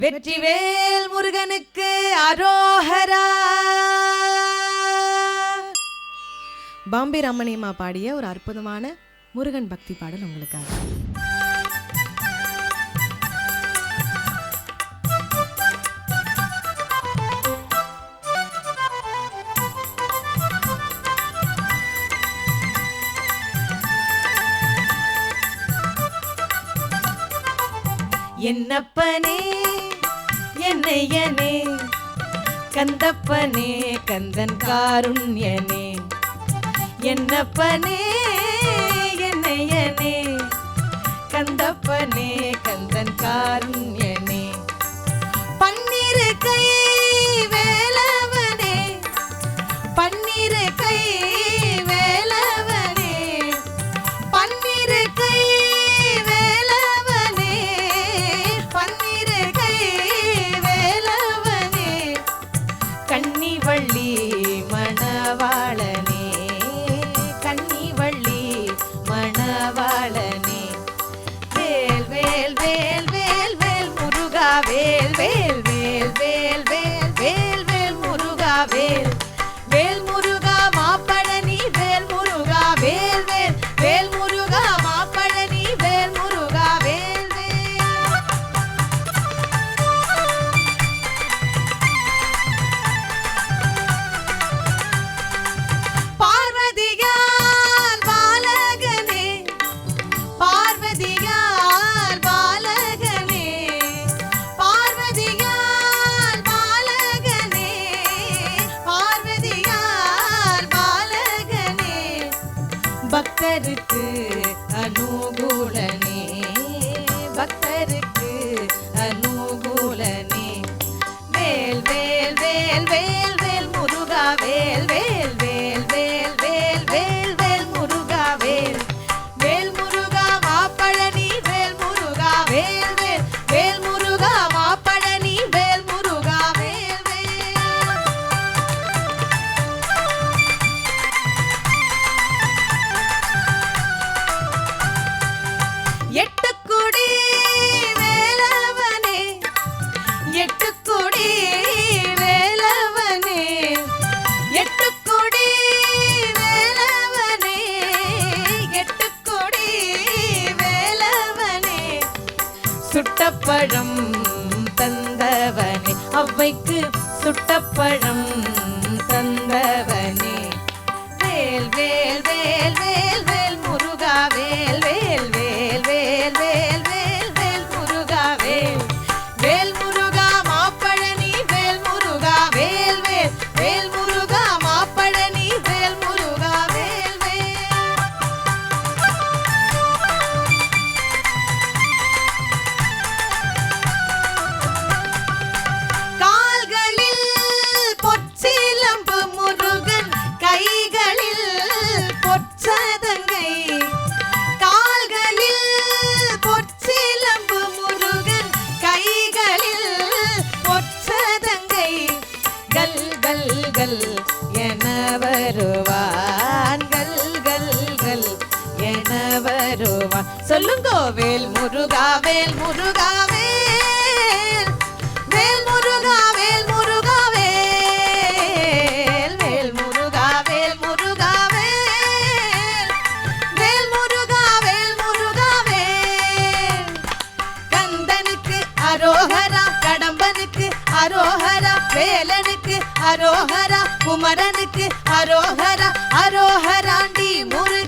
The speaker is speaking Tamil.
வெற்றிவேல் முருகனுக்கு அரோஹரா. பாம்பே ராமணியம்மா பாடிய ஒரு அற்புதமான முருகன் பக்தி பாடல் உங்களுக்காக. என்னப்பனே என்னையனே கந்தப்பனே கந்தன் காருண்யனே. என்னப்பனே என்னையனே கந்தப்பனே கந்தன் காருண்யனே. பன்னிரு கை வேலவனே பன்னிரு கை வேலவனே பன்னிரு கை கன்னிவள்ளி மணவாளனே கன்னிவள்ளி மணவாளனே. வேல் வேல் வேல் வேல் வேல் முருகா வேல் வேல் வேல் வேல் வேல் வேல் வேல் முருகா வேல் வேல் முருகா மாப்பழனி வேல் முருகா வேல் வேல் வேல் முருகா மாப்பழனி வேல் முருகா வேல் வேல். பக்தருக்கு அனுகூலனே பக்தருக்கு அனுகூலனே. வேல் வேல் வேல் வேல் வேல் முருகா வேல் வேல் வேல் வேல் வேல் வேல் வேல் முருகா வேல் வேல் முருகா மாப்பழனி வேல் முருகா வேல் வேல் வேல் முருகா மாப்பழனி வேல் முருகா வேல் வேல். எட்டுக்குடி வேலவனே எட்டுக்குடி வேலவனே எட்டுக்குடி வேலவனே எட்டுக்குடி வேலவனே. சுட்டப்பழம் தந்தவனே அவ்வைக்கு சுட்டப்பழம் தந்தவனே. வேல் வேல் வேல் வேல் வேல் முருகா வேல் வேல் வேல் வேல் வேல் வேல் வேல் முருகா வேல் வேல் முருகா மாப்பழனி வேல் முருகா வேல் வேல் வேல் முருகா மாப்பழனி வேல் முருகா வேல் வேல். கால்களில் பொற்சிலம்பு முருகன் கைகளில் பொற்சதங்கை. கால்களில் பொற்சிலம்பு முருகன் கைகளில் பொற்சதங்கை. கல் கல் கல் என வருவான் கல் கல் கல் என வருவான். சொல்லுங்கோ வேல் முருகா வேல் முருகா வேல் வேல் முருகா வேல் முருகா வேல் வேல் முருகா வேல் முருகா வேல் வேல் முருகா வேல் முருகா வேல். கந்தனுக்கு அரோஹரா கடம்பனுக்கு அரோஹரா வேலனுக்கு அரோஹரா குமரனுக்கு அரோஹரா அரோஹராண்டி முருகா